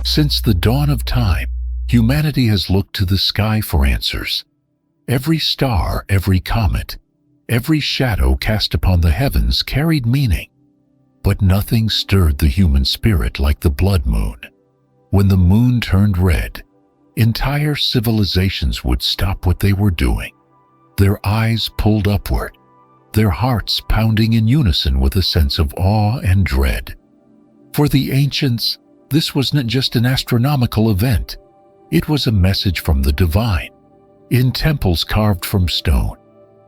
Since the dawn of time, humanity has looked to the sky for answers. Every star, every comet, every shadow cast upon the heavens carried meaning. But nothing stirred the human spirit like the blood moon. When the moon turned red, entire civilizations would stop what they were doing. Their eyes pulled upward, their hearts pounding in unison with a sense of awe and dread. For the ancients, this was not just an astronomical event. It was a message from the divine. In temples carved from stone,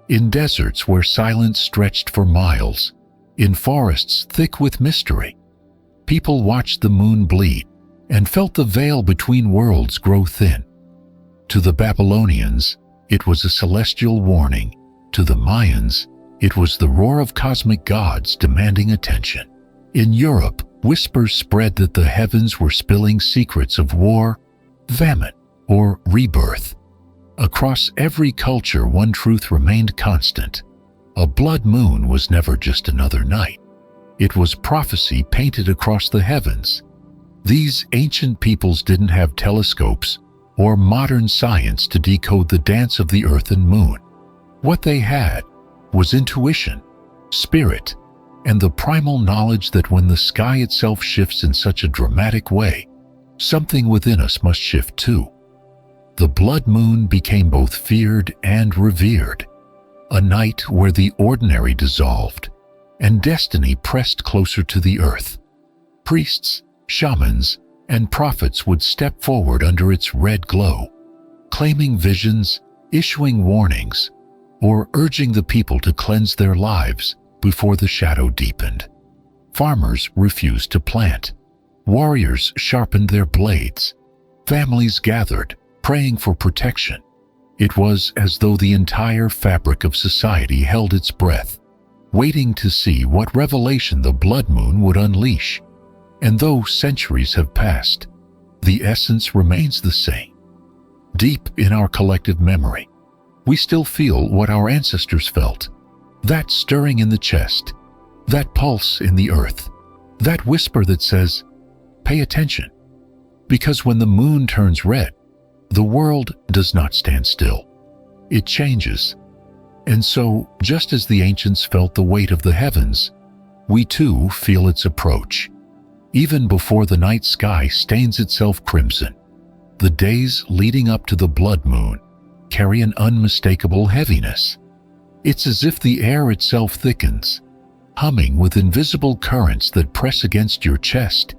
in deserts where silence stretched for miles, in forests thick with mystery, people watched the moon bleed and felt the veil between worlds grow thin. To the Babylonians, it was a celestial warning. To the Mayans, it was the roar of cosmic gods demanding attention. In Europe, whispers spread that the heavens were spilling secrets of war, famine, or rebirth. Across every culture, one truth remained constant. A blood moon was never just another night. It was prophecy painted across the heavens. These ancient peoples didn't have telescopes or modern science to decode the dance of the earth and moon. What they had was intuition, spirit, and the primal knowledge that when the sky itself shifts in such a dramatic way, something within us must shift too. The blood moon became both feared and revered, a night where the ordinary dissolved and destiny pressed closer to the earth. Priests, shamans, and prophets would step forward under its red glow, claiming visions, issuing warnings, or urging the people to cleanse their lives before the shadow deepened. Farmers refused to plant. Warriors sharpened their blades. Families gathered, praying for protection. It was as though the entire fabric of society held its breath, waiting to see what revelation the blood moon would unleash. And though centuries have passed, the essence remains the same. Deep in our collective memory, we still feel what our ancestors felt. That stirring in the chest, that pulse in the earth, that whisper that says, "Pay attention." Because when the moon turns red, the world does not stand still. It changes. And so, just as the ancients felt the weight of the heavens, we too feel its approach. Even before the night sky stains itself crimson, the days leading up to the blood moon carry an unmistakable heaviness. It's as if the air itself thickens, humming with invisible currents that press against your chest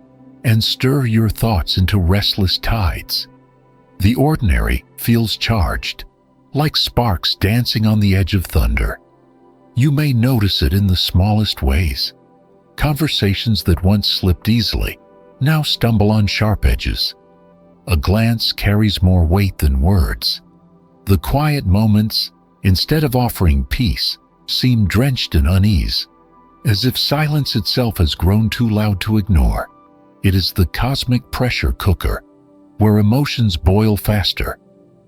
and stir your thoughts into restless tides. The ordinary feels charged, like sparks dancing on the edge of thunder. You may notice it in the smallest ways. Conversations that once slipped easily now stumble on sharp edges. A glance carries more weight than words. The quiet moments, instead of offering peace, seem drenched in unease, as if silence itself has grown too loud to ignore. It is the cosmic pressure cooker, where emotions boil faster,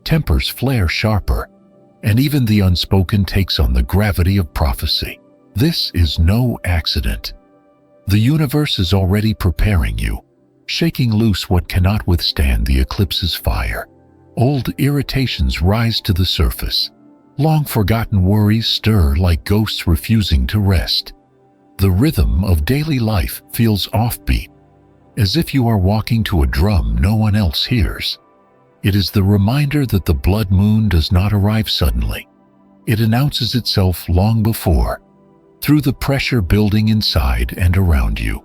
tempers flare sharper, and even the unspoken takes on the gravity of prophecy. This is no accident. The universe is already preparing you, shaking loose what cannot withstand the eclipse's fire. Old irritations rise to the surface. Long-forgotten worries stir like ghosts refusing to rest. The rhythm of daily life feels offbeat, as if you are walking to a drum no one else hears. It is the reminder that the blood moon does not arrive suddenly. It announces itself long before, through the pressure building inside and around you.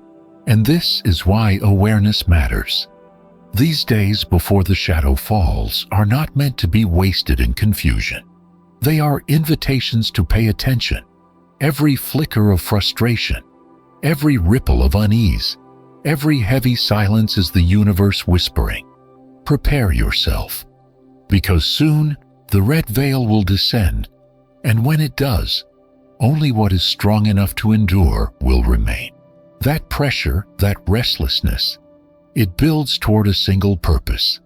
And this is why awareness matters. These days before the shadow falls are not meant to be wasted in confusion. They are invitations to pay attention. Every flicker of frustration, every ripple of unease, every heavy silence is the universe whispering, "Prepare yourself." Because soon the red veil will descend, and when it does, only what is strong enough to endure will remain. That pressure, that restlessness, it builds toward a single purpose: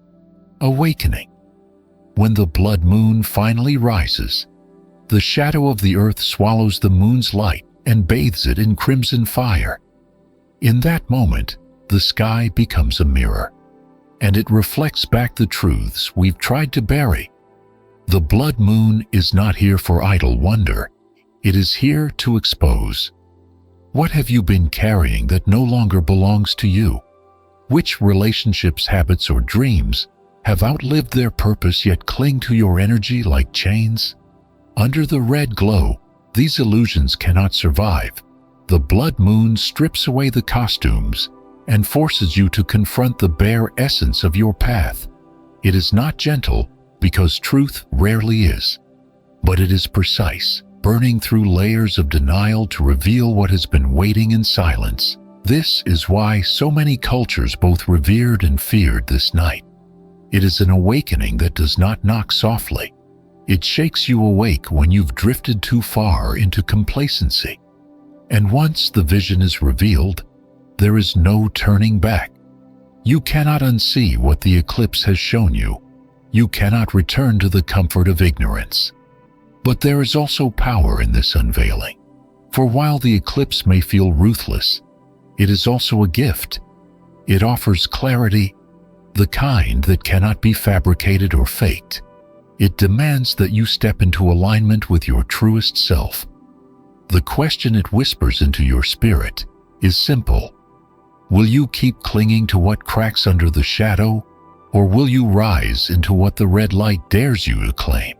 awakening. When the blood moon finally rises, the shadow of the earth swallows the moon's light and bathes it in crimson fire. In that moment, the sky becomes a mirror. and it reflects back the truths we've tried to bury. The blood moon is not here for idle wonder. It is here to expose. What have you been carrying that no longer belongs to you? Which relationships, habits, or dreams have outlived their purpose yet cling to your energy like chains? Under the red glow, these illusions cannot survive. The blood moon strips away the costumes and forces you to confront the bare essence of your path. It is not gentle, because truth rarely is, but it is precise, burning through layers of denial to reveal what has been waiting in silence. This is why so many cultures both revered and feared this night. It is an awakening that does not knock softly. It shakes you awake when you've drifted too far into complacency. And once the vision is revealed, there is no turning back. You cannot unsee what the eclipse has shown you. You cannot return to the comfort of ignorance. But there is also power in this unveiling. For while the eclipse may feel ruthless, it is also a gift. It offers clarity, the kind that cannot be fabricated or faked. It demands that you step into alignment with your truest self. The question it whispers into your spirit is simple. Will you keep clinging to what cracks under the shadow, or will you rise into what the red light dares you to claim?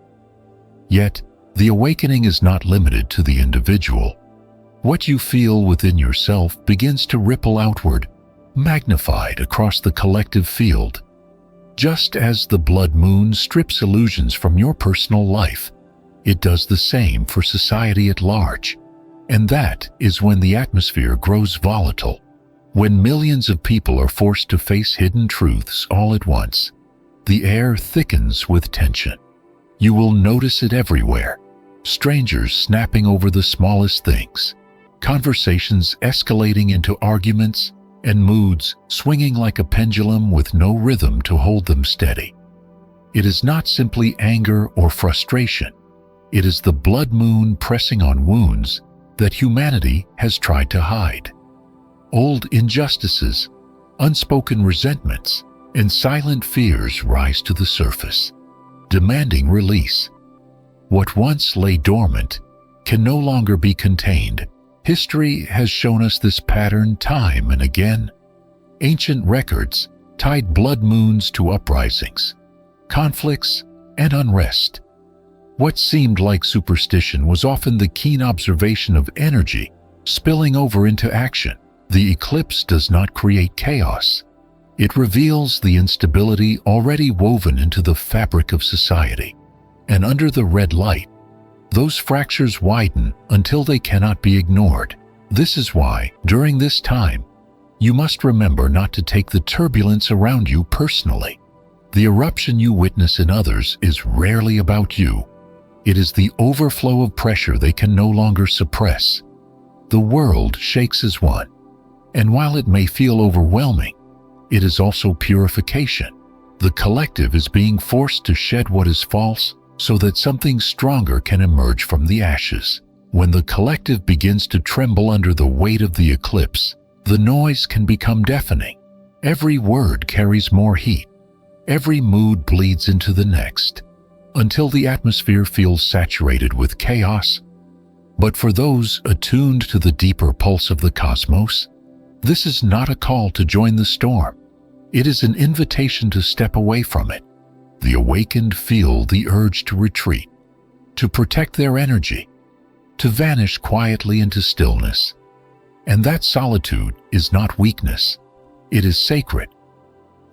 Yet, the awakening is not limited to the individual. What you feel within yourself begins to ripple outward, magnified across the collective field. Just as the blood moon strips illusions from your personal life, it does the same for society at large. And that is when the atmosphere grows volatile. When millions of people are forced to face hidden truths all at once, the air thickens with tension. You will notice it everywhere. Strangers snapping over the smallest things, conversations escalating into arguments, and moods swinging like a pendulum with no rhythm to hold them steady. It is not simply anger or frustration. It is the blood moon pressing on wounds that humanity has tried to hide. Old injustices, unspoken resentments, and silent fears rise to the surface, demanding release. What once lay dormant can no longer be contained. History has shown us this pattern time and again. Ancient records tied blood moons to uprisings, conflicts, and unrest. What seemed like superstition was often the keen observation of energy spilling over into action. The eclipse does not create chaos. It reveals the instability already woven into the fabric of society. And under the red light, those fractures widen until they cannot be ignored. This is why, during this time, you must remember not to take the turbulence around you personally. The eruption you witness in others is rarely about you. It is the overflow of pressure they can no longer suppress. The world shakes as one. And while it may feel overwhelming, it is also purification. The collective is being forced to shed what is false so that something stronger can emerge from the ashes. When the collective begins to tremble under the weight of the eclipse, the noise can become deafening. Every word carries more heat. Every mood bleeds into the next, until the atmosphere feels saturated with chaos. But for those attuned to the deeper pulse of the cosmos, this is not a call to join the storm. It is an invitation to step away from it. The awakened feel the urge to retreat, to protect their energy, to vanish quietly into stillness. And that solitude is not weakness. It is sacred.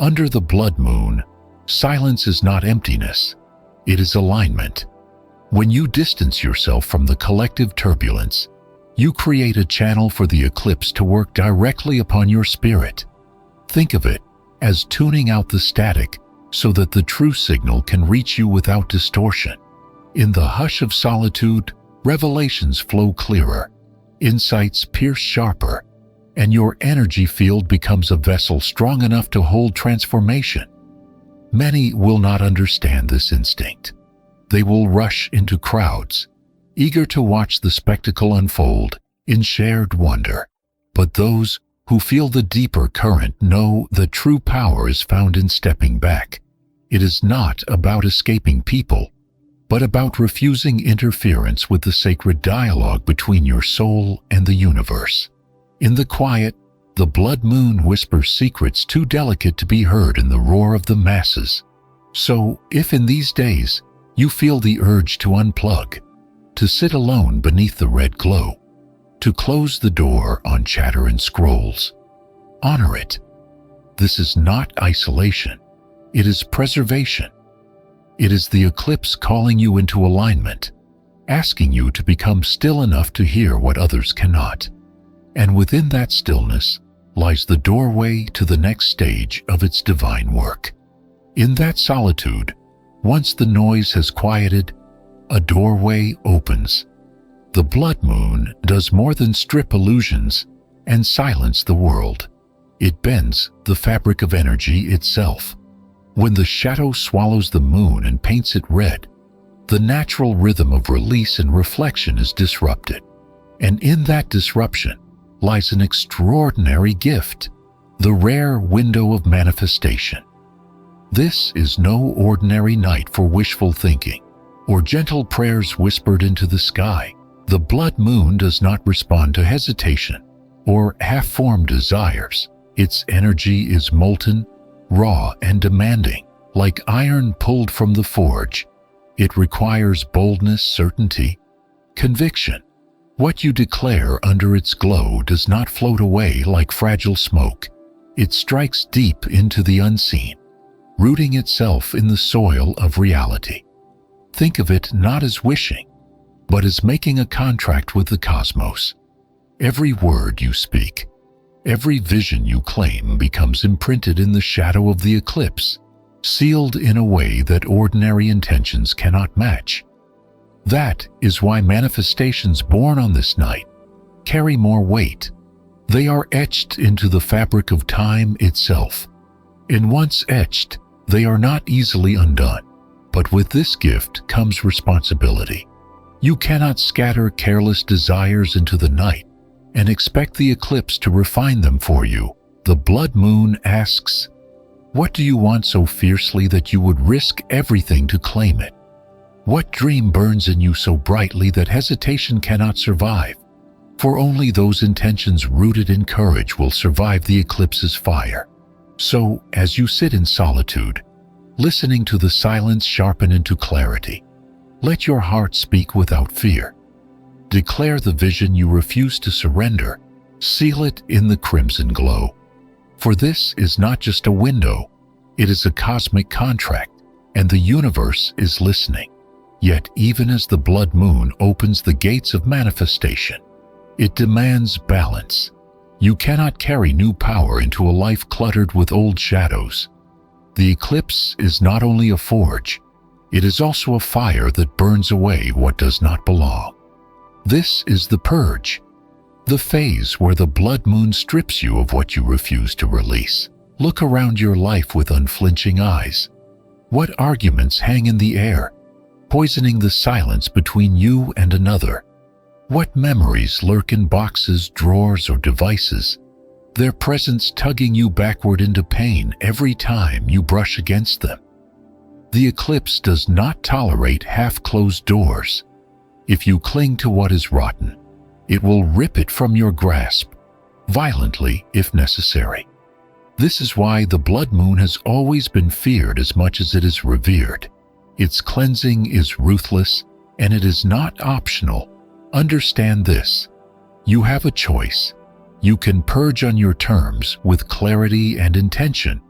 Under the blood moon, silence is not emptiness. It is alignment. When you distance yourself from the collective turbulence, you create a channel for the eclipse to work directly upon your spirit. Think of it as tuning out the static so that the true signal can reach you without distortion. In the hush of solitude, revelations flow clearer, insights pierce sharper, and your energy field becomes a vessel strong enough to hold transformation. Many will not understand this instinct. They will rush into crowds, eager to watch the spectacle unfold in shared wonder. But those who feel the deeper current know that true power is found in stepping back. It is not about escaping people, but about refusing interference with the sacred dialogue between your soul and the universe. In the quiet, the blood moon whispers secrets too delicate to be heard in the roar of the masses. So, if in these days you feel the urge to unplug, to sit alone beneath the red glow, to close the door on chatter and scrolls, honor it. This is not isolation. It is preservation. It is the eclipse calling you into alignment, asking you to become still enough to hear what others cannot. And within that stillness lies the doorway to the next stage of its divine work. In that solitude, once the noise has quieted, a doorway opens. The blood moon does more than strip illusions and silence the world. It bends the fabric of energy itself. When the shadow swallows the moon and paints it red, the natural rhythm of release and reflection is disrupted. And in that disruption lies an extraordinary gift, the rare window of manifestation. This is no ordinary night for wishful thinking or gentle prayers whispered into the sky. The blood moon does not respond to hesitation or half-formed desires. Its energy is molten, raw, and demanding, like iron pulled from the forge. It requires boldness, certainty, conviction. What you declare under its glow does not float away like fragile smoke. It strikes deep into the unseen, rooting itself in the soil of reality. Think of it not as wishing, but as making a contract with the cosmos. Every word you speak, every vision you claim becomes imprinted in the shadow of the eclipse, sealed in a way that ordinary intentions cannot match. That is why manifestations born on this night carry more weight. They are etched into the fabric of time itself. And once etched, they are not easily undone. But with this gift comes responsibility. You cannot scatter careless desires into the night and expect the eclipse to refine them for you. The blood moon asks, what do you want so fiercely that you would risk everything to claim it? What dream burns in you so brightly that hesitation cannot survive? For only those intentions rooted in courage will survive the eclipse's fire. So, as you sit in solitude, listening to the silence sharpen into clarity, let your heart speak without fear. Declare the vision you refuse to surrender. Seal it in the crimson glow. For this is not just a window, it is a cosmic contract, and the universe is listening. Yet even as the blood moon opens the gates of manifestation, it demands balance. You cannot carry new power into a life cluttered with old shadows. The eclipse is not only a forge, it is also a fire that burns away what does not belong. This is the purge, the phase where the blood moon strips you of what you refuse to release. Look around your life with unflinching eyes. What arguments hang in the air, poisoning the silence between you and another? What memories lurk in boxes, drawers, or devices, their presence tugging you backward into pain every time you brush against them? The eclipse does not tolerate half-closed doors. If you cling to what is rotten, it will rip it from your grasp, violently if necessary. This is why the blood moon has always been feared as much as it is revered. Its cleansing is ruthless, and it is not optional. Understand this. You have a choice. You can purge on your terms with clarity and intention,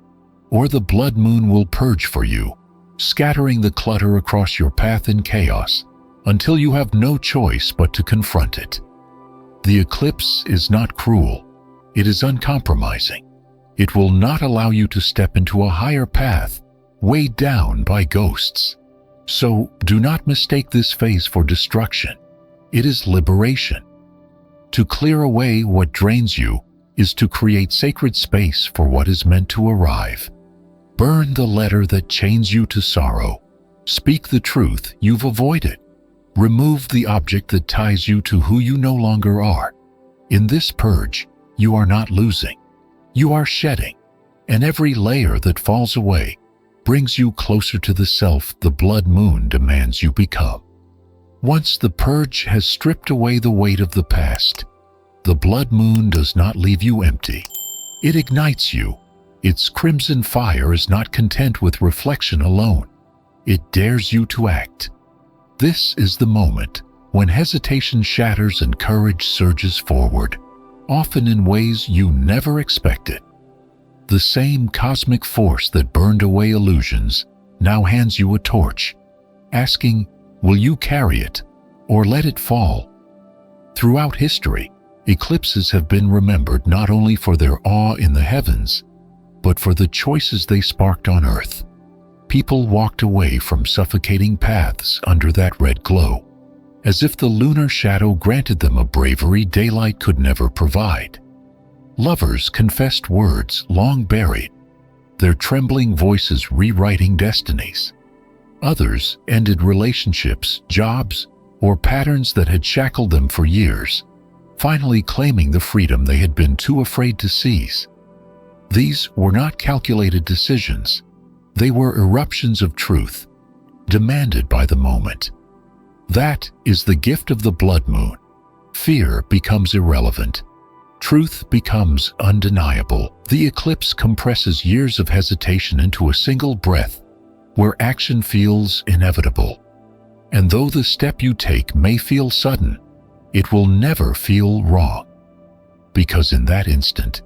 or the blood moon will purge for you, scattering the clutter across your path in chaos until you have no choice but to confront it. The eclipse is not cruel. It is uncompromising. It will not allow you to step into a higher path, weighed down by ghosts. So do not mistake this phase for destruction. It is liberation. To clear away what drains you is to create sacred space for what is meant to arrive. Burn the letter that chains you to sorrow. Speak the truth you've avoided. Remove the object that ties you to who you no longer are. In this purge, you are not losing. You are shedding, and every layer that falls away brings you closer to the self the blood moon demands you become. Once the purge has stripped away the weight of the past, the blood moon does not leave you empty. It ignites you. Its crimson fire is not content with reflection alone. It dares you to act. This is the moment when hesitation shatters and courage surges forward, often in ways you never expected. The same cosmic force that burned away illusions now hands you a torch, asking, will you carry it or let it fall? Throughout history, eclipses have been remembered not only for their awe in the heavens, but for the choices they sparked on Earth. People walked away from suffocating paths under that red glow, as if the lunar shadow granted them a bravery daylight could never provide. Lovers confessed words long buried, their trembling voices rewriting destinies. Others ended relationships, jobs, or patterns that had shackled them for years, finally claiming the freedom they had been too afraid to seize. These were not calculated decisions. They were eruptions of truth, demanded by the moment. That is the gift of the blood moon. Fear becomes irrelevant. Truth becomes undeniable. The eclipse compresses years of hesitation into a single breath, where action feels inevitable. And though the step you take may feel sudden, it will never feel wrong. Because in that instant,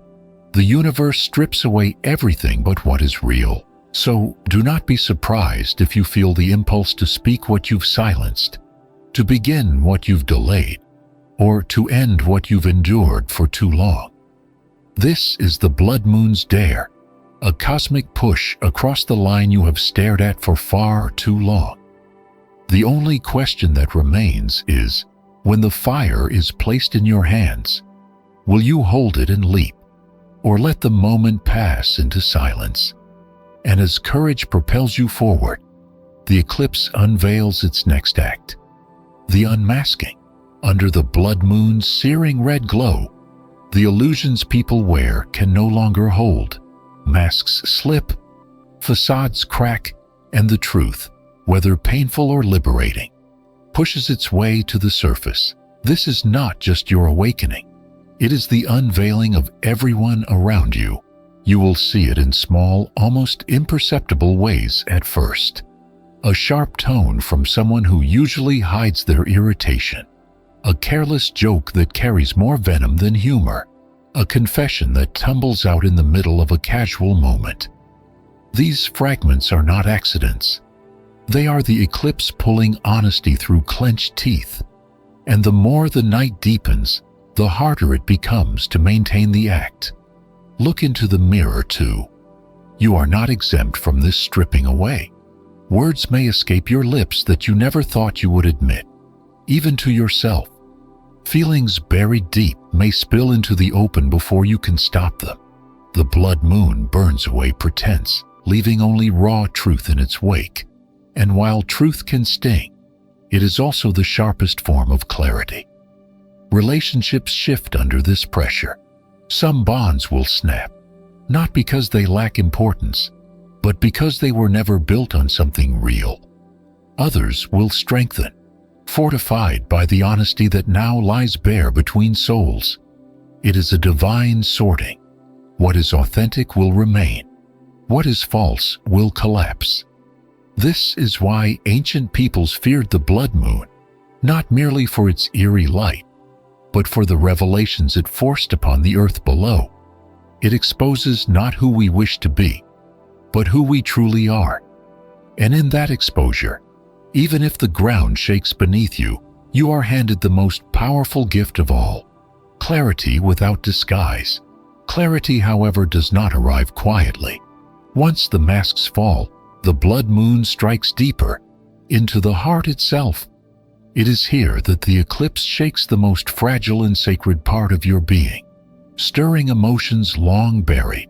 the universe strips away everything but what is real. So do not be surprised if you feel the impulse to speak what you've silenced, to begin what you've delayed, or to end what you've endured for too long. This is the blood moon's dare, a cosmic push across the line you have stared at for far too long. The only question that remains is, when the fire is placed in your hands, will you hold it and leap, or let the moment pass into silence? And as courage propels you forward, the eclipse unveils its next act. The unmasking. Under the blood moon's searing red glow, the illusions people wear can no longer hold. Masks slip, facades crack, and the truth, whether painful or liberating, pushes its way to the surface. This is not just your awakening. It is the unveiling of everyone around you. You will see it in small, almost imperceptible ways at first. A sharp tone from someone who usually hides their irritation. A careless joke that carries more venom than humor. A confession that tumbles out in the middle of a casual moment. These fragments are not accidents. They are the eclipse pulling honesty through clenched teeth. And the more the night deepens, the harder it becomes to maintain the act. Look into the mirror too. You are not exempt from this stripping away. Words may escape your lips that you never thought you would admit, even to yourself. Feelings buried deep may spill into the open before you can stop them. The blood moon burns away pretense, leaving only raw truth in its wake. And while truth can sting, it is also the sharpest form of clarity. Relationships shift under this pressure. Some bonds will snap, not because they lack importance, but because they were never built on something real. Others will strengthen, fortified by the honesty that now lies bare between souls. It is a divine sorting. What is authentic will remain. What is false will collapse. This is why ancient peoples feared the blood moon, not merely for its eerie light, but for the revelations it forced upon the earth below. It exposes not who we wish to be, but who we truly are. And in that exposure, even if the ground shakes beneath you, you are handed the most powerful gift of all: clarity without disguise. Clarity, however, does not arrive quietly. Once the masks fall, the blood moon strikes deeper, into the heart itself. It is here that the eclipse shakes the most fragile and sacred part of your being, stirring emotions long buried.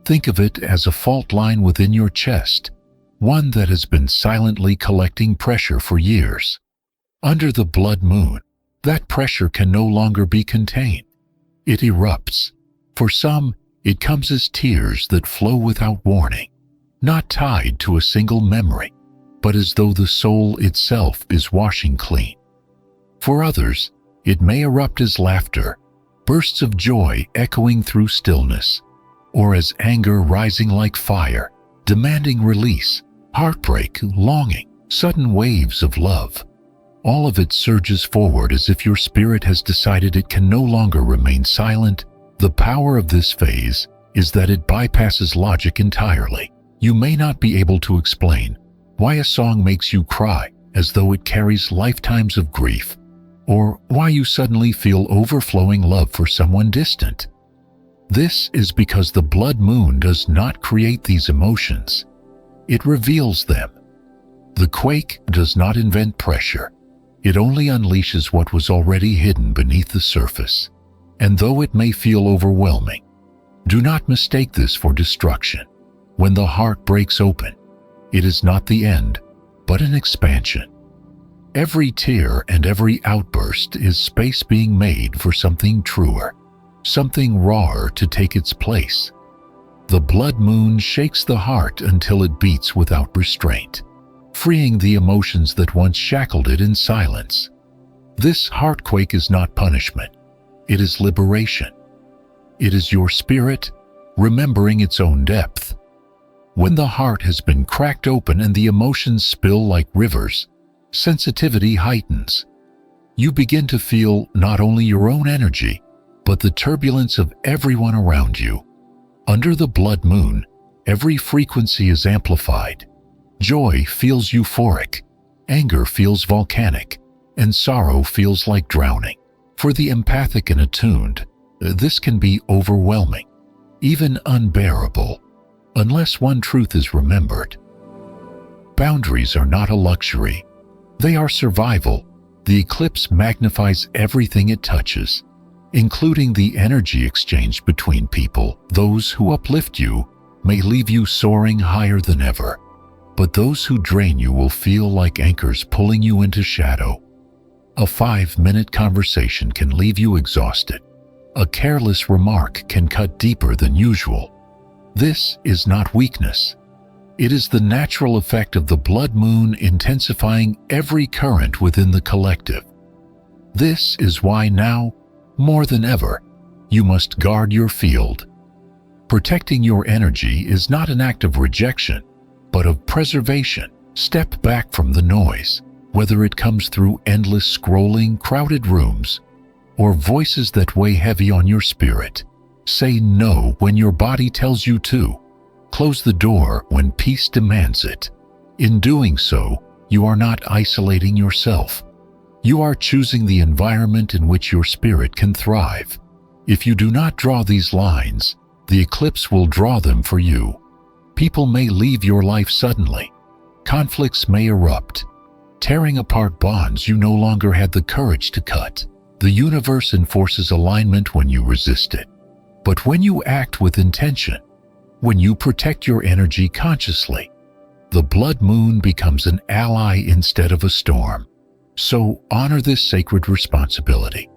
Think of it as a fault line within your chest, one that has been silently collecting pressure for years. Under the blood moon, that pressure can no longer be contained. It erupts. For some, it comes as tears that flow without warning, not tied to a single memory, but as though the soul itself is washing clean. For others, it may erupt as laughter, bursts of joy echoing through stillness, or as anger rising like fire, demanding release, heartbreak, longing, sudden waves of love. All of it surges forward as if your spirit has decided it can no longer remain silent. The power of this phase is that it bypasses logic entirely. You may not be able to explain why a song makes you cry as though it carries lifetimes of grief, or why you suddenly feel overflowing love for someone distant. This is because the blood moon does not create these emotions. It reveals them. The quake does not invent pressure. It only unleashes what was already hidden beneath the surface. And though it may feel overwhelming, do not mistake this for destruction. When the heart breaks open, it is not the end, but an expansion. Every tear and every outburst is space being made for something truer, something rawer to take its place. The blood moon shakes the heart until it beats without restraint, freeing the emotions that once shackled it in silence. This heartquake is not punishment. It is liberation. It is your spirit remembering its own depth. When the heart has been cracked open and the emotions spill like rivers, sensitivity heightens. You begin to feel not only your own energy, but the turbulence of everyone around you. Under the blood moon, every frequency is amplified. Joy feels euphoric, anger feels volcanic, and sorrow feels like drowning. For the empathic and attuned, this can be overwhelming, even unbearable, unless one truth is remembered. Boundaries are not a luxury. They are survival. The eclipse magnifies everything it touches, including the energy exchange between people. Those who uplift you may leave you soaring higher than ever, but those who drain you will feel like anchors pulling you into shadow. A 5-minute conversation can leave you exhausted. A careless remark can cut deeper than usual. This is not weakness. It is the natural effect of the blood moon intensifying every current within the collective. This is why now, more than ever, you must guard your field. Protecting your energy is not an act of rejection, but of preservation. Step back from the noise, whether it comes through endless scrolling, crowded rooms, or voices that weigh heavy on your spirit. Say no when your body tells you to. Close the door when peace demands it. In doing so, you are not isolating yourself. You are choosing the environment in which your spirit can thrive. If you do not draw these lines, the eclipse will draw them for you. People may leave your life suddenly. Conflicts may erupt, tearing apart bonds you no longer had the courage to cut. The universe enforces alignment when you resist it. But when you act with intention, when you protect your energy consciously, the blood moon becomes an ally instead of a storm. So honor this sacred responsibility.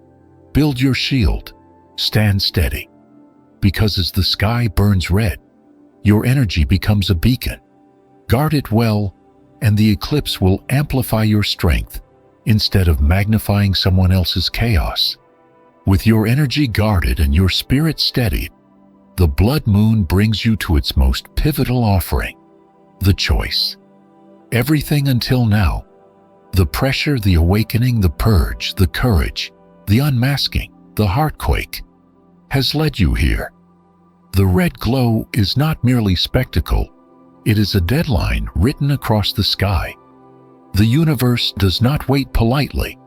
Build your shield. Stand steady. Because as the sky burns red, your energy becomes a beacon. Guard it well, and the eclipse will amplify your strength instead of magnifying someone else's chaos. With your energy guarded and your spirit steadied, the blood moon brings you to its most pivotal offering, the choice. Everything until now, the pressure, the awakening, the purge, the courage, the unmasking, the heartquake, has led you here. The red glow is not merely spectacle, it is a deadline written across the sky. The universe does not wait politely,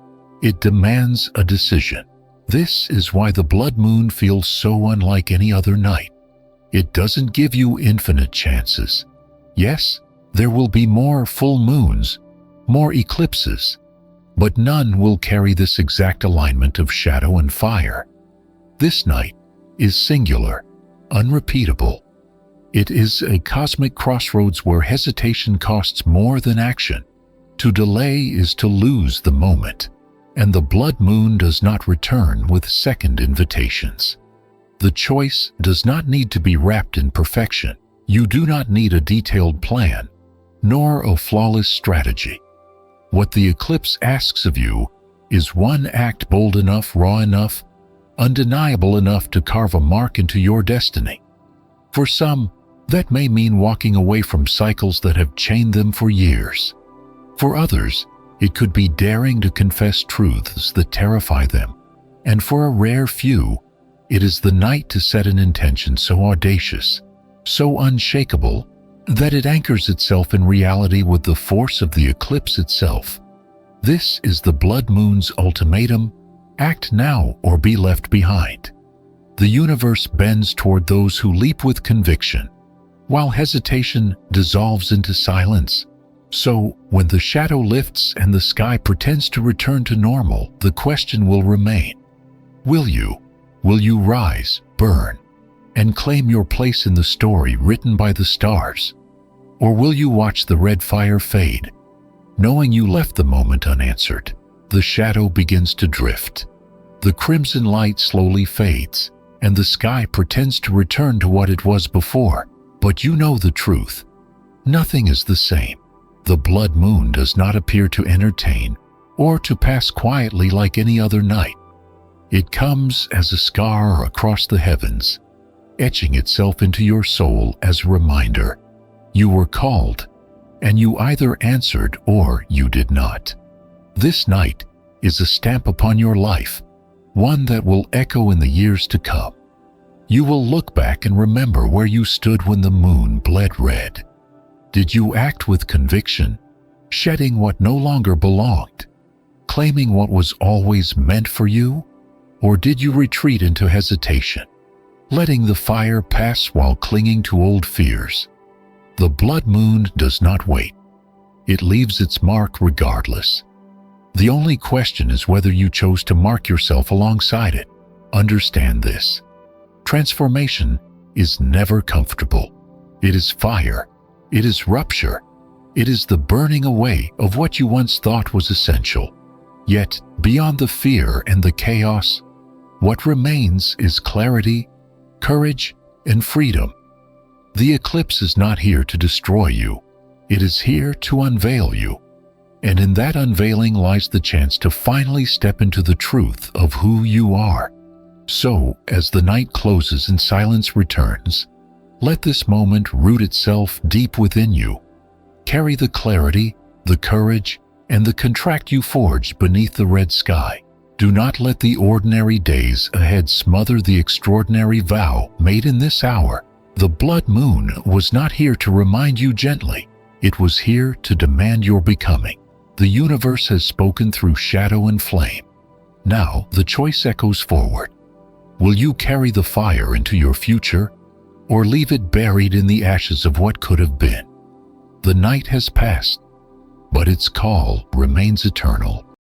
it demands a decision. This is why the blood moon feels so unlike any other night. It doesn't give you infinite chances. Yes, there will be more full moons, more eclipses, but none will carry this exact alignment of shadow and fire. This night is singular, unrepeatable. It is a cosmic crossroads where hesitation costs more than action. To delay is to lose the moment. and the blood moon does not return with second invitations. The choice does not need to be wrapped in perfection. You do not need a detailed plan, nor a flawless strategy. What the eclipse asks of you is one act bold enough, raw enough, undeniable enough to carve a mark into your destiny. For some, that may mean walking away from cycles that have chained them for years. For others, it could be daring to confess truths that terrify them. And for a rare few, it is the night to set an intention so audacious, so unshakable, that it anchors itself in reality with the force of the eclipse itself. This is the blood moon's ultimatum: act now or be left behind. The universe bends toward those who leap with conviction, while hesitation dissolves into silence. So, when the shadow lifts and the sky pretends to return to normal, the question will remain: Will you rise, burn, and claim your place in the story written by the stars? Or will you watch the red fire fade, knowing you left the moment unanswered? The shadow begins to drift. The crimson light slowly fades, and the sky pretends to return to what it was before. But you know the truth. Nothing is the same. The blood moon does not appear to entertain or to pass quietly like any other night. It comes as a scar across the heavens, etching itself into your soul as a reminder. You were called, and you either answered or you did not. This night is a stamp upon your life, one that will echo in the years to come. You will look back and remember where you stood when the moon bled red. Did you act with conviction, shedding what no longer belonged, claiming what was always meant for you? Or did you retreat into hesitation, letting the fire pass while clinging to old fears? The blood moon does not wait. It leaves its mark regardless. The only question is whether you chose to mark yourself alongside it. Understand this: transformation is never comfortable. It is fire. It is rupture. It is the burning away of what you once thought was essential. Yet, beyond the fear and the chaos, what remains is clarity, courage, and freedom. The eclipse is not here to destroy you. It is here to unveil you. And in that unveiling lies the chance to finally step into the truth of who you are. So, as the night closes and silence returns, let this moment root itself deep within you. Carry the clarity, the courage, and the contract you forged beneath the red sky. Do not let the ordinary days ahead smother the extraordinary vow made in this hour. The blood moon was not here to remind you gently. It was here to demand your becoming. The universe has spoken through shadow and flame. Now the choice echoes forward. Will you carry the fire into your future, or leave it buried in the ashes of what could have been? The night has passed, but its call remains eternal.